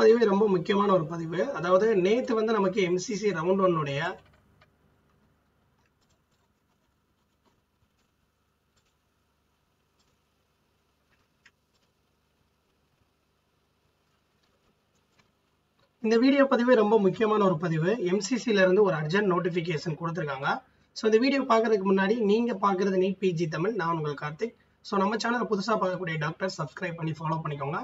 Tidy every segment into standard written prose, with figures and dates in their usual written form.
பதிவு ரொம்ப முக்கியமான ஒரு பதிவு. அதாவது நேத்து வந்து நமக்கு எம்சிசி ரவுண்ட் 1 உடைய இந்த வீடியோ பதிவு ரொம்ப முக்கியமான ஒரு பதிவு. எம்சிசில இருந்து ஒரு அர்ஜென்ட் நோட்டிபிகேஷன் கொடுத்திருக்காங்க. சோ இந்த வீடியோ பார்க்கிறதுக்கு முன்னாடி நீங்க பார்க்கிறது நீட் பிஜி தமிழ். நான் உங்கள் கார்த்திக். சோ நம்ம சேனலை புதுசா பார்க்கக்கூடிய டாக்டர் சப்ஸ்கிரைப் பண்ணி ஃபாலோ பண்ணிக்கோங்க.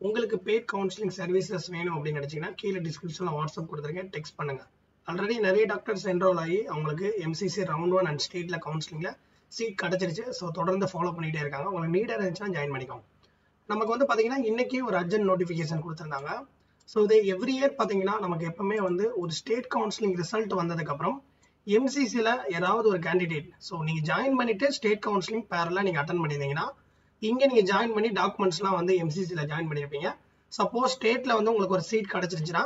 உங்களுக்கு பெய்ட் கவுன்சிலிங் சர்வீசஸ் வேணும் அப்படின்னு நினைச்சீங்கன்னா கீழே டிஸ்கிரிப்ஷன்ல வாட்ஸ்அப் கொடுத்துருக்கேன், டெக்ஸ்ட் பண்ணுங்க. ஆல்ரெடி நிறைய டாக்டர்ஸ் என்ரோல் ஆகி அவங்களுக்கு எம்சிசி ரவுண்ட் 1 அண்ட் ஸ்டேட்ல கவுன்சிலிங்ல சீட் கிடைச்சிருச்சு. ஸோ தொடர்ந்து ஃபாலோ பண்ணிட்டே இருக்காங்க. உங்களுக்கு நீடா இருந்துச்சுன்னா ஜாயின் பண்ணிக்கோங்க. நமக்கு வந்து பாத்தீங்கன்னா இன்னைக்கு ஒரு அர்ஜென்ட் நோட்டிபிகேஷன் கொடுத்திருந்தாங்க. ஸோ இது எவ்ரி இயர் பார்த்தீங்கன்னா நமக்கு எப்பவுமே வந்து ஒரு ஸ்டேட் கவுன்சிலிங் ரிசல்ட் வந்ததுக்கு அப்புறம் எம்சிசியில் ஏதாவது ஒரு கேண்டிடேட் நீங்கள் ஜாயின் பண்ணிட்டு ஸ்டேட் கவுன்சிலிங் பேரலாக நீங்கள் அட்டன் பண்ணியிருந்தீங்கன்னா இங்கே நீங்கள் ஜாயின் பண்ணி டாக்குமெண்ட்ஸ்லாம் வந்து எம்சிசியில் ஜாயின் பண்ணியிருப்பீங்க. சப்போஸ் ஸ்டேட்டில் வந்து உங்களுக்கு ஒரு சீட் கிடச்சிருச்சுன்னா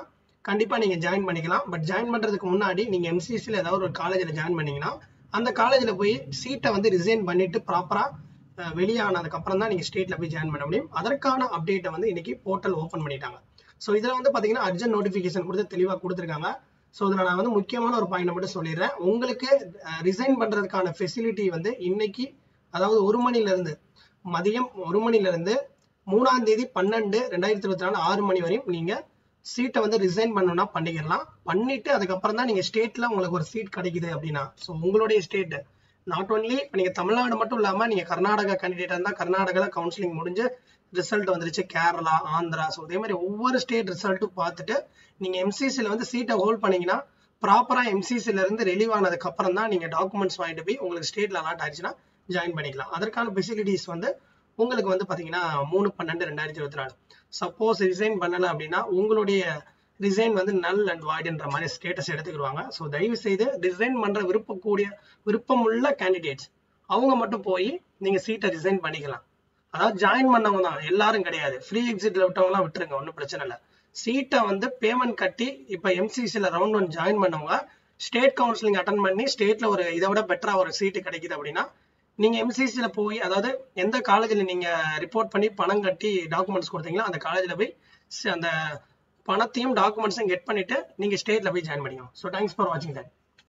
கண்டிப்பாக நீங்கள் ஜாயின் பண்ணிக்கலாம். பட் ஜாயின் பண்ணுறதுக்கு முன்னாடி நீங்கள் எம்சிசியில் ஏதாவது ஒரு காலேஜில் ஜாயின் பண்ணீங்கன்னா அந்த காலேஜில் போய் சீட்டை வந்து ரிசைன் பண்ணிட்டு ப்ராப்பராக வெளியானதுக்கப்புறம் தான் நீங்கள் ஸ்டேட்டில் போய் ஜாயின் பண்ண முடியும். அதற்கான அப்டேட்டை வந்து இன்னைக்கு போர்ட்டல் ஓப்பன் பண்ணிட்டாங்க. ஸோ இதில் வந்து பார்த்தீங்கன்னா அர்ஜென்ட் நோட்டிஃபிகேஷன் கொடுத்து தெளிவாக கொடுத்துருக்காங்க. ஸோ இதில் நான் வந்து முக்கியமான ஒரு பாயிண்ட் மட்டும் சொல்லிடுறேன். உங்களுக்கு ரிசைன் பண்ணுறதுக்கான ஃபெசிலிட்டி வந்து இன்னைக்கு, அதாவது 1 மணிலேருந்து மதியம் 1 மணிலேருந்து 3ஆம் தேதி 12/2024 6 மணி வரையும் நீங்கள் சீட்டை வந்து ரிசைன் பண்ணணும்னா பண்ணிக்கலாம். பண்ணிட்டு அதுக்கப்புறம் தான் நீங்கள் ஸ்டேட்டில் உங்களுக்கு ஒரு சீட் கிடைக்குது அப்படின்னா, ஸோ உங்களுடைய ஸ்டேட்டு நாட் ஒன்லி இப்போ நீங்கள் தமிழ்நாடு மட்டும் இல்லாமல் நீங்கள் கர்நாடகா கேண்டிடேட்டாக இருந்தால் கர்நாடகாவில் கவுன்சிலிங் முடிஞ்சு ரிசல்ட் வந்துருச்சு, கேரளா, ஆந்திரா, ஸோ அதே மாதிரி ஒவ்வொரு ஸ்டேட் ரிசல்ட்டும் பார்த்துட்டு நீங்கள் எம்சிசியில் வந்து சீட்டை ஹோல்ட் பண்ணீங்கன்னா ப்ராப்பராக எம்சிசில இருந்து ரிலீவ் ஆனதுக்கு அப்புறம் தான் நீங்கள் டாக்குமெண்ட்ஸ் வாங்கிட்டு போய் உங்களுக்கு ஸ்டேட்ல அலாட் ஆயிடுச்சுன்னா ஜாயின் பண்ணிக்கலாம். அதற்கான ஃபெசிலிட்டிஸ் வந்து உங்களுக்கு வந்து பார்த்தீங்கன்னா 3/12/2024 சப்போஸ் ரிசைன் பண்ணலை அப்படின்னா உங்களுடைய ரிசைன் வந்து நல் அண்ட் வாய்டுன்ற மாதிரி ஸ்டேட்டஸ் எடுத்துக்கிடுவாங்க. ஸோ தயவு செய்து ரிசைன் பண்ணுற விருப்பமுள்ள கேண்டிடேட்ஸ் அவங்க மட்டும் போய் நீங்கள் சீட்டை ரிசைன் பண்ணிக்கலாம். அதாவது ஜாயின் பண்ணவங்க தான், எல்லாரும் கிடையாது. ஃப்ரீ எக்ஸிட்ல விட்டவங்களாம் விட்டுருங்க, ஒன்றும் பிரச்சனை இல்லை. சீட்டை வந்து பேமெண்ட் கட்டி இப்போ எம்சிசியில் ரவுண்ட் 1 ஜாயின் பண்ணவங்க ஸ்டேட் கவுன்சிலிங் அட்டன் பண்ணி ஸ்டேட்ல ஒரு இதை விட பெட்டரா ஒரு சீட்டு கிடைக்குது அப்படின்னா நீங்க எம்சிசியில் போய், அதாவது எந்த காலேஜில் நீங்க ரிப்போர்ட் பண்ணி பணம் கட்டி டாக்குமெண்ட்ஸ் கொடுத்தீங்களோ அந்த காலேஜில் போய் அந்த பணத்தையும் டாக்குமெண்ட்ஸையும் கெட் பண்ணிட்டு நீங்க ஸ்டேட்ல போய் ஜாயின் பண்ணிக்கணும். ஸோ தேங்க்ஸ் ஃபார் வாட்சிங் தட்.